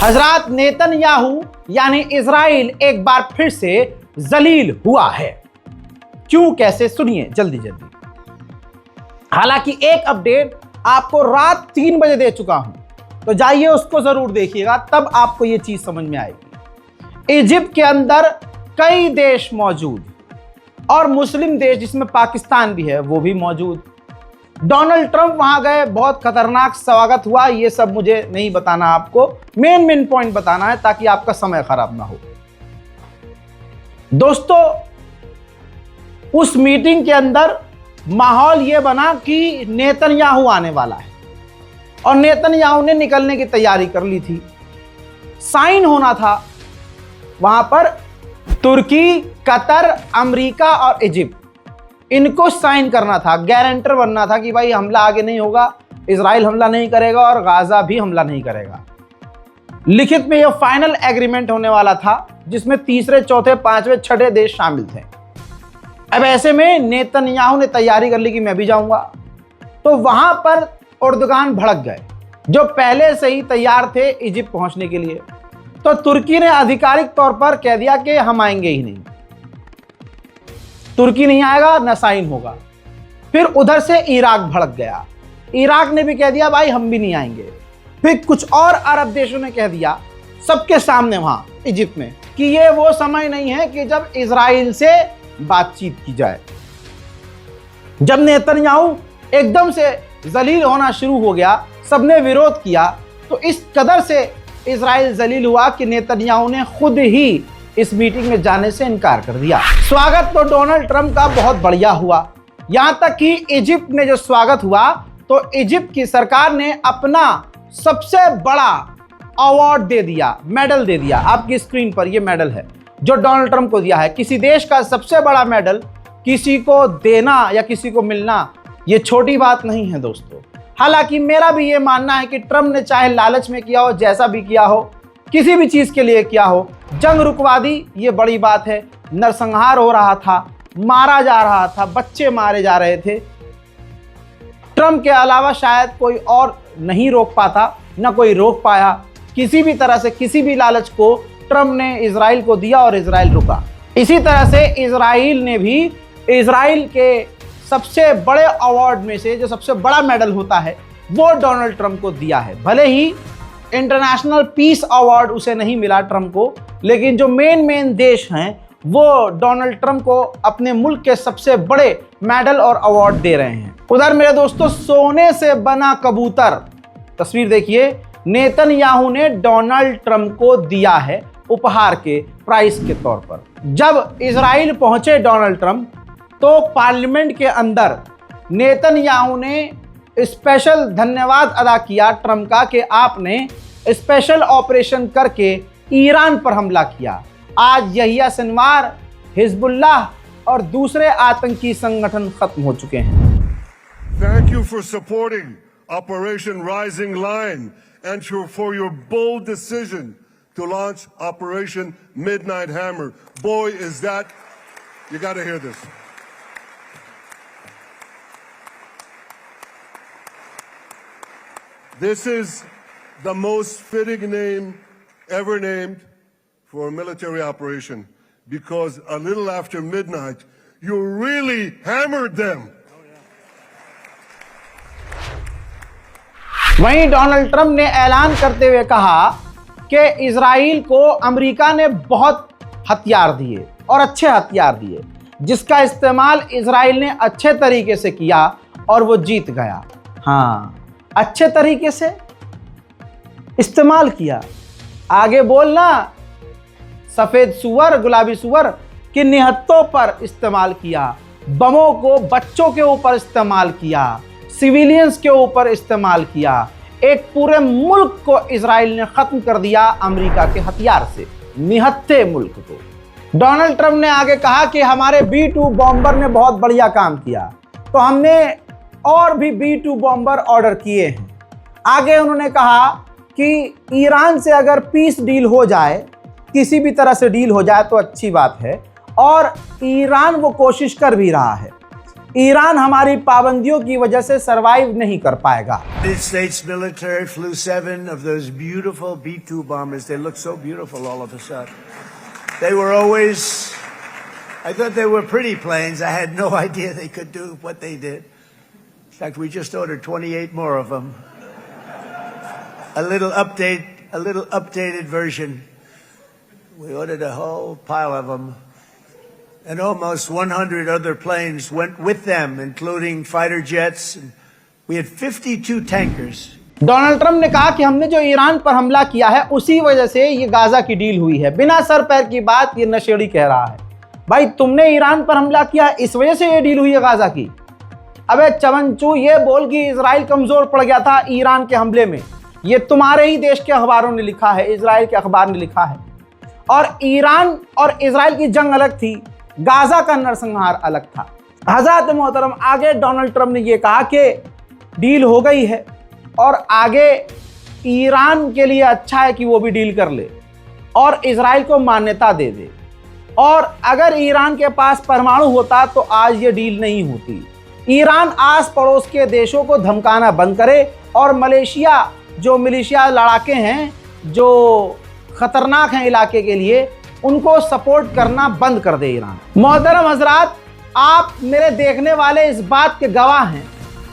हजरत Netanyahu यानी Israel एक बार फिर से जलील हुआ है। क्यों, कैसे, सुनिए जल्दी जल्दी। हालांकि एक अपडेट आपको रात 3 बजे दे चुका हूं, तो जाइए उसको जरूर देखिएगा, तब आपको यह चीज समझ में आएगी। इजिप्ट के अंदर कई देश मौजूद और मुस्लिम देश जिसमें पाकिस्तान भी है वो भी मौजूद। डोनाल्ड ट्रंप वहां गए, बहुत खतरनाक स्वागत हुआ। ये सब मुझे नहीं बताना, आपको मेन पॉइंट बताना है ताकि आपका समय खराब ना हो। दोस्तों, उस मीटिंग के अंदर माहौल ये बना कि नेतन्याहू आने वाला है और नेतन्याहू ने निकलने की तैयारी कर ली थी। साइन होना था वहां पर तुर्की, कतर, अमेरिका और इजिप्ट, इनको साइन करना था, गारंटर बनना था कि भाई हमला आगे नहीं होगा, इजराइल हमला नहीं करेगा और गाजा भी हमला नहीं करेगा। लिखित में यह फाइनल एग्रीमेंट होने वाला था जिसमें तीसरे, चौथे, पांचवें, छठे देश शामिल थे। अब ऐसे में नेतन्याहू ने तैयारी कर ली कि मैं भी जाऊंगा, तो वहां पर उर्दुगान भड़क गए जो पहले से ही तैयार थे इजिप्ट पहुंचने के लिए। तो तुर्की ने आधिकारिक तौर पर कह दिया कि हम आएंगे ही नहीं, तुर्की नहीं आएगा, न साइन होगा। फिर उधर से इराक भड़क गया, इराक ने भी कह दिया भाई हम भी नहीं आएंगे। फिर कुछ और अरब देशों ने कह दिया सबके सामने वहां इजिप्ट में कि ये वो समय नहीं है कि जब इजराइल से बातचीत की जाए। जब नेतन्याहू एकदम से जलील होना शुरू हो गया, सबने विरोध किया, तो इस कदर से इजराइल जलील हुआ कि नेतन्याहू ने खुद ही इस मीटिंग में जाने से इनकार कर दिया। स्वागत तो डोनाल्ड ट्रंप का बहुत बढ़िया हुआ, यहां तक कि इजिप्ट में जो स्वागत हुआ तो इजिप्ट की सरकार ने अपना सबसे बड़ा अवार्ड दे दिया, मेडल दे दिया। आपकी स्क्रीन पर यह मेडल है जो डोनाल्ड ट्रंप को दिया है। किसी देश का सबसे बड़ा मेडल किसी को देना या किसी को मिलना यह छोटी बात नहीं है दोस्तों। हालांकि मेरा भी ये मानना है कि ट्रंप ने चाहे लालच में किया हो, जैसा भी किया हो, किसी भी चीज के लिए किया हो, जंग रुकवा दी, ये बड़ी बात है। नरसंहार हो रहा था, मारा जा रहा था, बच्चे मारे जा रहे थे। ट्रंप के अलावा शायद कोई और नहीं रोक पाता, न कोई रोक पाया। किसी भी तरह से किसी भी लालच को ट्रंप ने इजराइल को दिया और इजराइल रुका। इसी तरह से इजराइल ने भी इजराइल के सबसे बड़े अवार्ड में से जो सबसे बड़ा मेडल होता है वो डोनाल्ड ट्रंप को दिया है। भले ही इंटरनेशनल पीस अवार्ड उसे नहीं मिला ट्रंप को, लेकिन जो मेन देश हैं वो डोनाल्ड ट्रंप को अपने मुल्क के सबसे बड़े मेडल और अवार्ड दे रहे हैं। उधर मेरे दोस्तों, सोने से बना कबूतर, तस्वीर देखिए, नेतन्याहू ने डोनाल्ड ट्रंप को दिया है उपहार के प्राइस के तौर पर। जब इजराइल पहुंचे डोनाल्ड ट्रंप तो पार्लियामेंट के अंदर नेतन्याहू ने स्पेशल धन्यवाद अदा किया ट्रंप का कि आपने स्पेशल ऑपरेशन करके ईरान पर हमला किया। आज यहिया सिनवार, हिजबुल्लाह और दूसरे आतंकी संगठन खत्म हो चुके हैं। Thank you for supporting Operation Rising Lion and for your bold decision to launch Operation Midnight Hammer. Boy, is that, you got to hear this. This is the most fitting name ever named for a military operation, because a little after midnight, you really hammered them. वहीं Donald Trump ने ऐलान करते हुए कहा कि Israel को America ने बहुत हथियार दिए और अच्छे हथियार दिए, जिसका इस्तेमाल इजराइल ने अच्छे तरीके से किया और वो जीत गया। हाँ, अच्छे तरीके से इस्तेमाल किया। आगे बोलना, सफेद सुअर, गुलाबी सुअर की निहत्तों पर इस्तेमाल किया, बमों को बच्चों के ऊपर इस्तेमाल किया, सिविलियंस के ऊपर इस्तेमाल किया। एक पूरे मुल्क को इजराइल ने खत्म कर दिया अमेरिका के हथियार से, निहत्थे मुल्क को। डोनाल्ड ट्रंप ने आगे कहा कि हमारे B-2 बॉम्बर ने बहुत बढ़िया काम किया, तो हमने और भी B-2 बॉम्बर ऑर्डर किए हैं। आगे उन्होंने कहा कि ईरान से अगर पीस डील हो जाए, किसी भी तरह से डील हो जाए तो अच्छी बात है, और ईरान वो कोशिश कर भी रहा है। ईरान हमारी पाबंदियों की वजह से सरवाइव नहीं कर पाएगा। United States military flew 7 of those beautiful B-2 bombers. They look so beautiful all of a sudden. They were always, I thought they were pretty planes. I had no idea they could do what they did. In fact, we just ordered 28 more of them. A little updated version. We ordered a whole pile of them. And almost 100 other planes went with them, including fighter jets. And we had 52 tankers. Donald Trump ने कहा कि हमने जो Iran पर हमला किया है उसी वजह से ये गाजा की डील हुई है। बिना सर पैर की बात ये नशेड़ी कह रहा है। भाई तुमने ईरान पर हमला किया, इस वजह से ये डील हुई है गाजा की। अबे चमनचू, ये बोल कि इजराइल कमजोर पड़ गया था ईरान के हमले में, ये तुम्हारे ही देश के अखबारों ने लिखा है, इजराइल के अखबार ने लिखा है। और ईरान और इजराइल की जंग अलग थी, गाजा का नरसंहार अलग था। हज़रत मोहतरम, आगे डोनाल्ड ट्रंप ने ये कहा कि डील हो गई है और आगे ईरान के लिए अच्छा है कि वो भी डील कर ले और इजराइल को मान्यता दे दे। और अगर ईरान के पास परमाणु होता तो आज ये डील नहीं होती। ईरान आस पड़ोस के देशों को धमकाना बंद करे और मलेशिया जो मिलिशिया लड़ाके हैं जो खतरनाक हैं इलाके के लिए, उनको सपोर्ट करना बंद कर दे ईरान। मोहतरम हजरात, आप मेरे देखने वाले इस बात के गवाह हैं।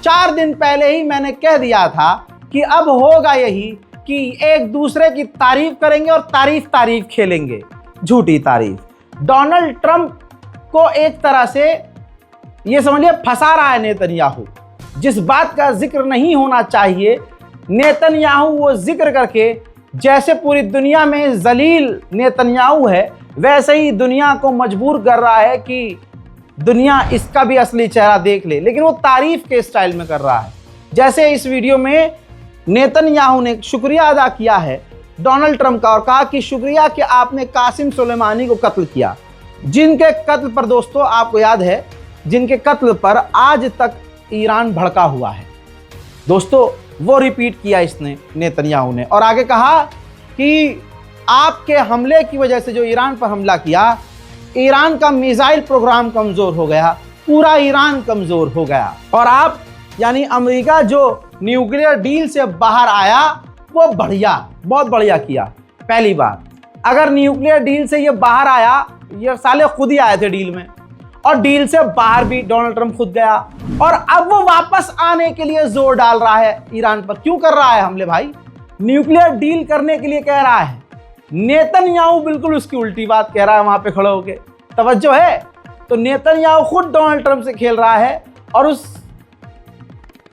4 दिन पहले ही मैंने कह दिया था कि अब होगा यही कि एक दूसरे की तारीफ करेंगे और तारीफ खेलेंगे, झूठी तारीफ। डोनाल्ड ट्रंप को एक तरह से ये समझिए फंसा रहा है नेतन्याहू। जिस बात का जिक्र नहीं होना चाहिए, नेतन्याहू वो जिक्र करके, जैसे पूरी दुनिया में जलील नेतन्याहू है वैसे ही दुनिया को मजबूर कर रहा है कि दुनिया इसका भी असली चेहरा देख ले, लेकिन वो तारीफ के स्टाइल में कर रहा है। जैसे इस वीडियो में नेतन्याहू ने शुक्रिया अदा किया है डोनाल्ड ट्रंप का और कहा कि शुक्रिया कि आपने कासिम सुलेमानी को कत्ल किया, जिनके कत्ल पर दोस्तों आपको याद है, जिनके कत्ल पर आज तक ईरान भड़का हुआ है। दोस्तों वो रिपीट किया इसने नेतन्याहू ने और आगे कहा कि आपके हमले की वजह से जो ईरान पर हमला किया, ईरान का मिसाइल प्रोग्राम कमजोर हो गया, पूरा ईरान कमजोर हो गया। और आप यानी अमेरिका जो न्यूक्लियर डील से बाहर आया वो बहुत बढ़िया किया। पहली बात, अगर न्यूक्लियर डील से ये बाहर आया, ये साले खुद ही आए थे डील में, और डील से बाहर भी डोनाल्ड ट्रंप खुद गया और अब वो वापस आने के लिए जोर डाल रहा है ईरान पर। क्यों कर रहा है हमले भाई? न्यूक्लियर डील करने के लिए कह रहा है। नेतन्याहू बिल्कुल उसकी उल्टी बात कह रहा है वहां पे खड़े होके। तवज्जो है? तो नेतन्याहू खुद डोनाल्ड ट्रंप से खेल रहा है और उस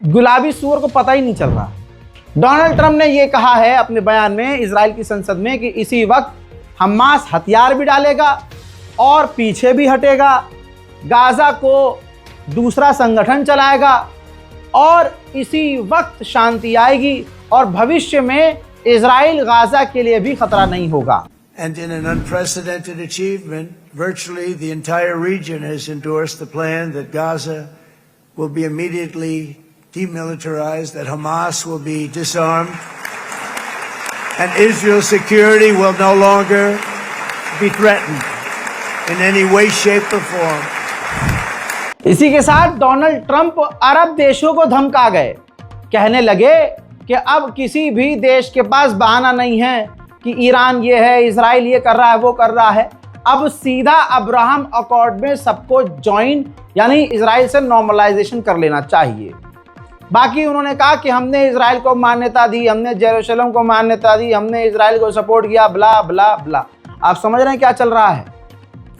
गुलाबी सूअर को पता ही नहीं चल रहा। डोनाल्ड ट्रंप ने यह कहा है अपने बयान में इजराइल की संसद में कि इसी वक्त हमास हथियार भी डालेगा और पीछे भी हटेगा, गाजा को दूसरा संगठन चलाएगा और इसी वक्त शांति आएगी और भविष्य में इजराइल गाजा के लिए भी खतरा नहीं होगा। And in an unprecedented achievement, virtually the entire region has endorsed the plan that Gaza will be immediately demilitarized, that Hamas will be disarmed, and Israel's security will no longer be threatened in any way, shape or form. इसी के साथ Donald Trump अरब देशों को धमका गए, कहने लगे कि अब किसी भी देश के पास बहाना नहीं है कि ईरान ये है, इजराइल ये कर रहा है, वो कर रहा है। अब सीधा अब्राहम अकॉर्ड में सबको ज्वाइन यानी इजराइल से नॉर्मलाइजेशन कर लेना चाहिए। बाकी उन्होंने कहा कि हमने इजराइल को मान्यता दी, हमने जेरूशलम को मान्यता दी, हमने इजराइल को सपोर्ट किया, ब्ला ब्ला ब्ला। आप समझ रहे हैं क्या चल रहा है?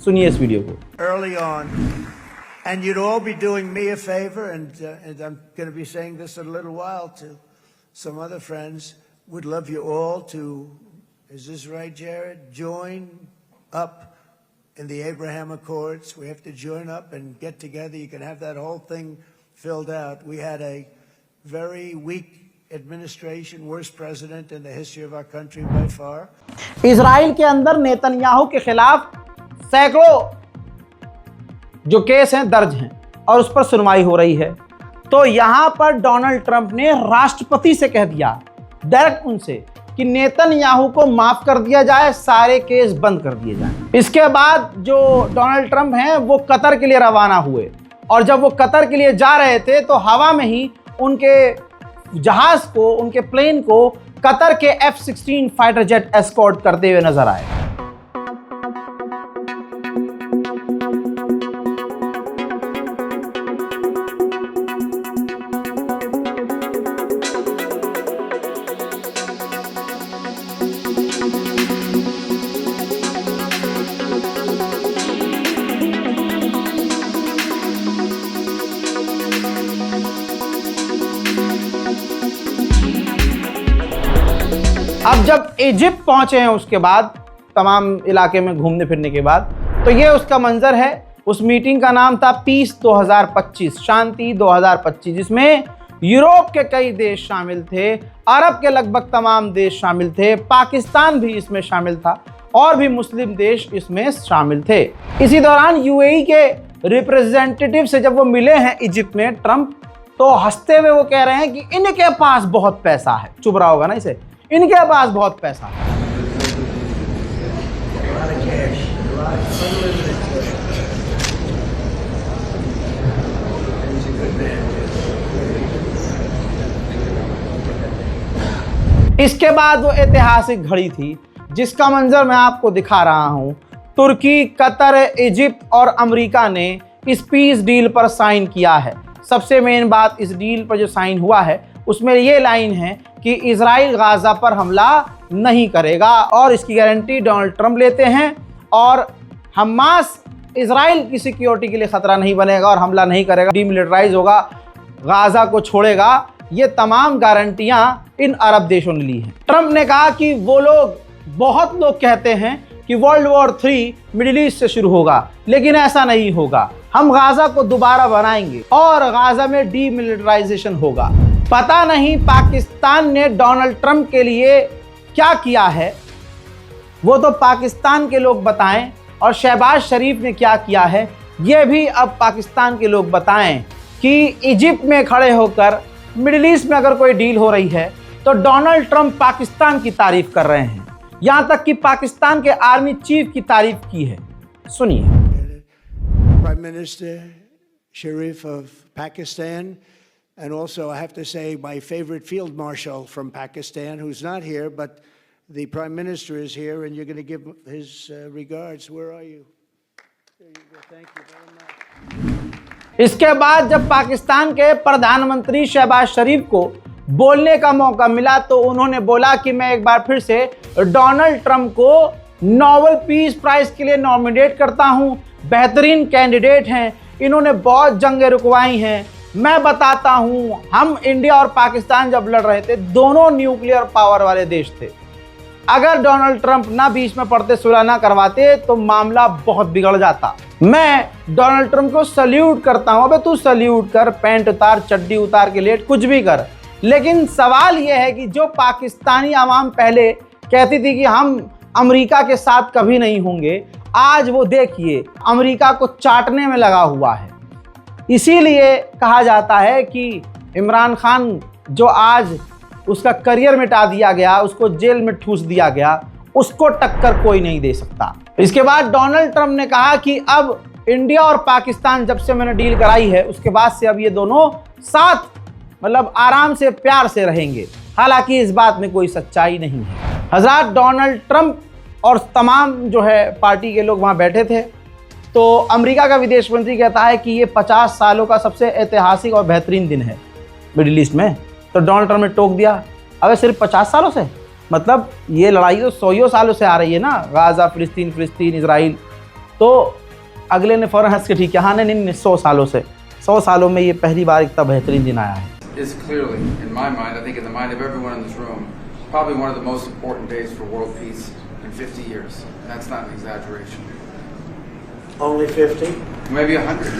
सुनिए इस वीडियो को। Early on, and you'd all be doing me a favor, and I'm going to be saying this in a little while to some other friends, would love you all to, is this right, Jared? Join up in the Abraham Accords. We have to join up and get together. You can have that whole thing filled out. We had a very weak administration, worst president in the history of our country by far. Israel के अंदर Netanyahu के खिलाफ सैकड़ों जो case हैं दर्ज हैं और उस पर सुनवाई हो रही है। तो यहां पर डोनाल्ड ट्रंप ने राष्ट्रपति से कह दिया डायरेक्ट उनसे कि नेतन्याहू को माफ कर दिया जाए, सारे केस बंद कर दिए जाएं। इसके बाद जो डोनाल्ड ट्रंप हैं वो कतर के लिए रवाना हुए और जब वो कतर के लिए जा रहे थे तो हवा में ही उनके जहाज को, उनके प्लेन को कतर के F-16 फाइटर जेट एस्कॉर्ट करते हुए नजर आए। अब जब इजिप्ट पहुंचे हैं उसके बाद, तमाम इलाके में घूमने फिरने के बाद, तो ये उसका मंजर है। उस मीटिंग का नाम था पीस 2025, शांति 2025, जिसमें यूरोप के कई देश शामिल थे, अरब के लगभग तमाम देश शामिल थे, पाकिस्तान भी इसमें शामिल था और भी मुस्लिम देश इसमें शामिल थे। इसी दौरान यूएई के रिप्रेजेंटेटिव से जब वो मिले हैं इजिप्ट में ट्रंप, तो हंसते हुए वो कह रहे हैं कि इनके पास बहुत पैसा है। चुप रहा होगा ना इसे, इनके पास बहुत पैसा है। इसके बाद वो ऐतिहासिक घड़ी थी जिसका मंजर मैं आपको दिखा रहा हूं। तुर्की, कतर, इजिप्ट और अमेरिका ने इस पीस डील पर साइन किया है। सबसे मेन बात, इस डील पर जो साइन हुआ है उसमें ये लाइन है कि इजराइल गाजा पर हमला नहीं करेगा, और इसकी गारंटी डोनाल्ड ट्रंप लेते हैं। और हमास इजराइल की सिक्योरिटी के लिए खतरा नहीं बनेगा और हमला नहीं करेगा, डीमिलिटराइज होगा, गाजा को छोड़ेगा। ये तमाम गारंटियां इन अरब देशों ने ली हैं। ट्रंप ने कहा कि वो लोग, बहुत लोग कहते हैं कि वर्ल्ड वॉर 3 मिडिल ईस्ट से शुरू होगा, लेकिन ऐसा नहीं होगा। हम गाजा को दोबारा बनाएंगे और गाजा में डीमिलिटराइजेशन होगा। पता नहीं पाकिस्तान ने डोनाल्ड ट्रंप के लिए क्या किया है, वो तो पाकिस्तान के लोग बताएं, और शहबाज शरीफ ने क्या किया है ये भी अब पाकिस्तान के लोग बताएं कि इजिप्ट में खड़े होकर मिडिल ईस्ट में अगर कोई डील हो रही है तो डोनाल्ड ट्रंप पाकिस्तान की तारीफ कर रहे हैं, यहां तक कि पाकिस्तान के आर्मी चीफ की तारीफ की है। सुनिए। Prime Minister Sharif of Pakistan, and also I have to say my favorite field marshal from Pakistan, who's not here, but the Prime Minister is here, and you're going to give his regards. Where are you? There you go. Thank you very much. इसके बाद जब पाकिस्तान के प्रधानमंत्री शहबाज शरीफ को बोलने का मौका मिला तो उन्होंने बोला कि मैं एक बार फिर से डोनाल्ड ट्रंप को नोबेल पीस प्राइज के लिए नॉमिनेट करता हूं। बेहतरीन कैंडिडेट हैं, इन्होंने बहुत जंगें रुकवाई हैं। मैं बताता हूं, हम इंडिया और पाकिस्तान जब लड़ रहे थे, दोनों न्यूक्लियर पावर वाले देश थे। अगर डोनाल्ड ट्रंप ना बीच में पड़ते, सुलह ना करवाते तो मामला बहुत बिगड़ जाता। मैं डोनाल्ड ट्रंप को सल्यूट करता हूं। अबे तू सल्यूट कर, पैंट उतार, चड्डी उतार के लेट, कुछ भी कर, लेकिन सवाल यह है कि जो पाकिस्तानी आवाम पहले कहती थी कि हम अमेरिका के साथ कभी नहीं होंगे, आज वो देखिए अमेरिका को चाटने में लगा हुआ है। इसीलिए कहा जाता है कि इमरान खान, जो आज उसका करियर मिटा दिया गया, उसको जेल में ठूस दिया गया, उसको टक्कर कोई नहीं दे सकता। इसके बाद डोनाल्ड ट्रंप ने कहा कि अब इंडिया और पाकिस्तान, जब से मैंने डील कराई है उसके बाद से अब ये दोनों साथ, मतलब आराम से, प्यार से रहेंगे। हालांकि इस बात में कोई सच्चाई नहीं है। हजरात, डोनाल्ड ट्रंप और तमाम जो है पार्टी के लोग वहाँ बैठे थे, तो अमेरिका का विदेश मंत्री कहता है कि ये 50 सालों का सबसे ऐतिहासिक और बेहतरीन दिन है मिडिल ईस्ट में। तो डोनाल्ड ट्रंप ने टोक दिया, अबे सिर्फ 50 सालों से, मतलब ये लड़ाई तो 100 सालों से आ रही है ना, गाजा, फिलिस्तीन, इजराइल। तो अगले ने फौरन हंस के ठीक है, हाँ नहीं, 100 सालों से, 100 सालों में ये पहली बार इतना बेहतरीन दिन आया है। Is clearly, in my mind, I think in the mind of everyone in this room, probably one of the most important days for world peace in 50 years. That's not an exaggeration. Only 50? Maybe 100.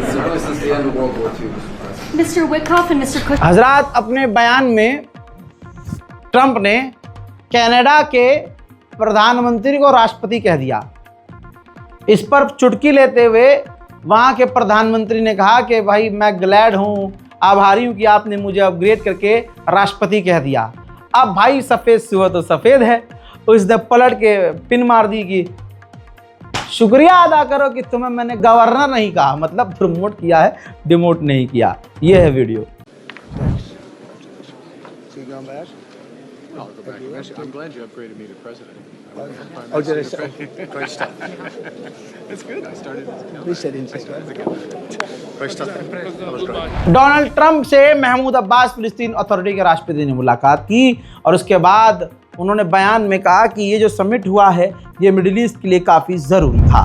Certainly since the end of World War II, Mr. President. Mr. Witkoff and Mr. Cushing. हजरात, अपने बयान में Trump ने Canada के प्रधानमंत्री को राष्ट्रपति कह दिया। इस पर चुटकी लेते हुए वहाँ के प्रधानमंत्री ने कहा कि भाई मैं ग्लैड हूँ, आभारी हूँ कि आपने मुझे अपग्रेड करके राष्ट्रपति कह दिया। अब भाई सफ़ेद सुअर तो सफ़ेद है, उसने पलट के पिन मार दी कि शुक्रिया अदा करो कि तुम्हें मैंने गवर्नर नहीं कहा, मतलब प्रमोट किया है, डिमोट नहीं किया। ये है video. I'm glad you upgraded me to president. Oh, did I say? Great stuff. That's good. I started as We said inside. great stuff. That was great. Donald Trump से महमूद अब्बास फिलिस्तीन authority के राष्ट्रपति ने मुलाकात की और उसके बाद उन्होंने बयान में कहा कि ये जो समिट हुआ है ये मिडिल ईस्ट के लिए काफी जरूरी था।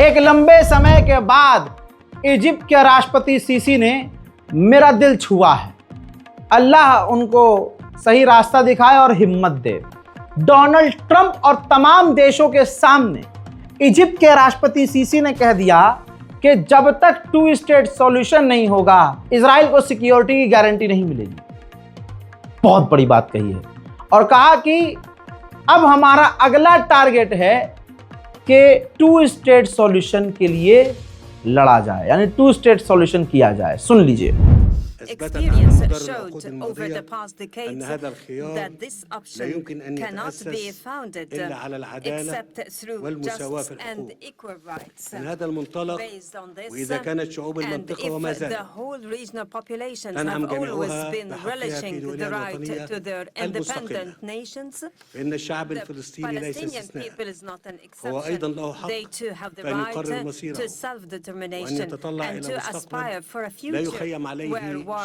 एक लंबे समय के बाद इजिप्ट के राष्ट्रपति सीसी ने मेरा दिल छुआ है। अल्लाह उनको सही रास्ता दिखाए और हिम्मत दे। डोनाल्ड ट्रंप और तमाम देशों के सामने इजिप्ट के राष्ट्रपति सीसी ने कह दिया कि जब तक 2 स्टेट सॉल्यूशन नहीं होगा इजराइल को सिक्योरिटी की गारंटी नहीं मिलेगी। बहुत बड़ी बात कही है और कहा कि अब हमारा अगला टारगेट है कि 2 स्टेट सॉल्यूशन के लिए लड़ा जाए, यानी 2 स्टेट सॉल्यूशन किया जाए। सुन लीजिए। Experience showed over the past decades that this option cannot be founded except through justice and equal rights. Based on this, and if the whole regional populations have always been relishing the right to their independent nations, the Palestinian people is not an exception. They too have the right to self-determination and to aspire for a future where war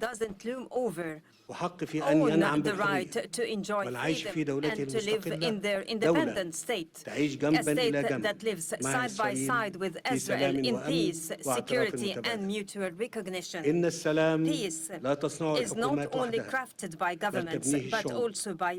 doesn't loom over, own the right to enjoy freedom and to live in their independent state, a state that lives side by side with Israel in peace, security and mutual recognition. Peace is not only crafted by governments but also by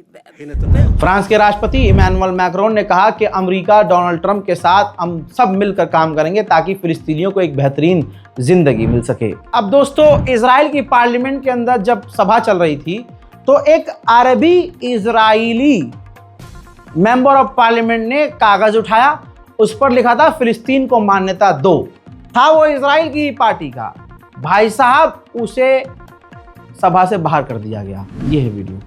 France के राष्ट्रपति Emmanuel Macron ने कहा कि America Donald Trump के साथ हम सब मिलकर काम करेंगे ताकि फिलिस्तीनियों को एक बेहतरीन जिंदगी मिल सके। अब दोस्तों, इजराइल की पार्लियामेंट के अंदर जब सभा चल रही थी तो एक अरबी इजरायली मेंबर ऑफ पार्लियामेंट ने कागज उठाया, उस पर लिखा था फिलिस्तीन को मान्यता दो। था वो इजराइल की पार्टी का। भाई साहब, उसे सभा से बाहर कर दिया गया। ये है वीडियो।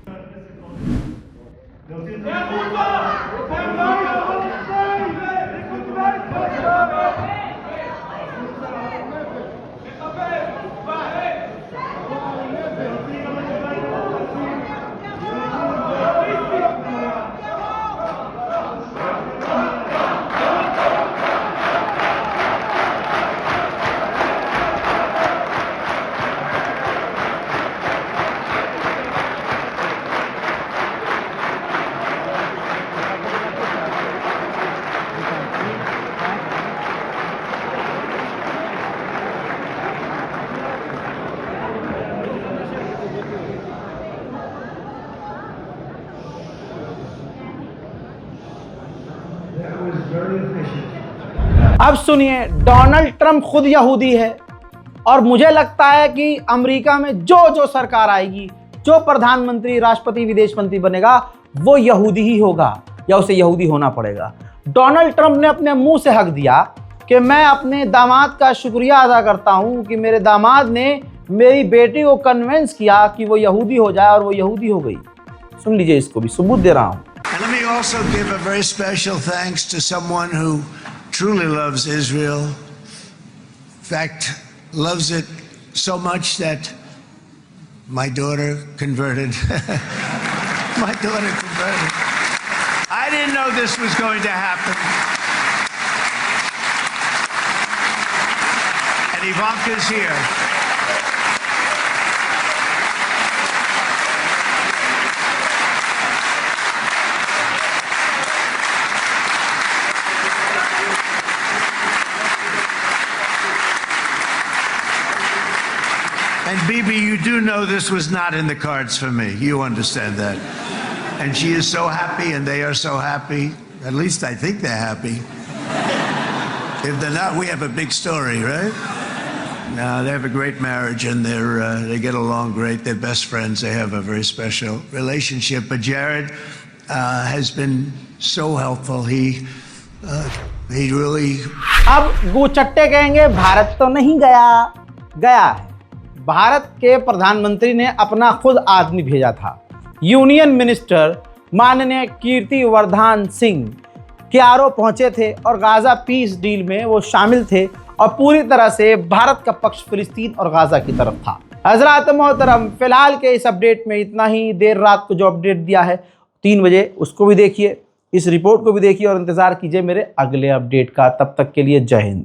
अब सुनिए, डोनाल्ड ट्रंप खुद यहूदी है और मुझे लगता है कि अमेरिका में जो सरकार आएगी, जो प्रधानमंत्री, राष्ट्रपति, विदेश मंत्री बनेगा वो यहूदी ही होगा या उसे यहूदी होना पड़ेगा। डोनाल्ड ट्रंप ने अपने मुंह से हक दिया कि मैं अपने दामाद का शुक्रिया अदा करता हूं कि मेरे दामाद ने मेरी बेटी को कन्विंस किया कि वो यहूदी हो जाए और वो यहूदी हो गई। सुन लीजिए, इसको भी सबूत दे रहा हूं। And let me also give a very special thanks to someone who truly loves Israel. In fact, loves it so much that my daughter converted. My daughter converted. I didn't know this was going to happen. And Ivanka's here. And Bibi you do know this was not in the cards for me. You understand that. And she is so happy, and they are so happy. At least I think they're happy. If they're not, we have a big story, right? No, they have a great marriage, and they get along great. They're best friends. They have a very special relationship. But Jared has been so helpful. He really. अब गुचट्टे कहेंगे भारत तो नहीं गया, गया है। भारत के प्रधानमंत्री ने अपना खुद आदमी भेजा था। यूनियन मिनिस्टर माननीय कीर्ति वर्धन सिंह क्यारो पहुंचे थे और गाजा पीस डील में वो शामिल थे और पूरी तरह से भारत का पक्ष फिलिस्तीन और गाजा की तरफ था। हजरात मोहतरम, फिलहाल के इस अपडेट में इतना ही। देर रात को जो अपडेट दिया है 3 बजे, उसको भी देखिए, इस रिपोर्ट को भी देखिए और इंतजार कीजिए मेरे अगले अपडेट का। तब तक के लिए जय हिंद।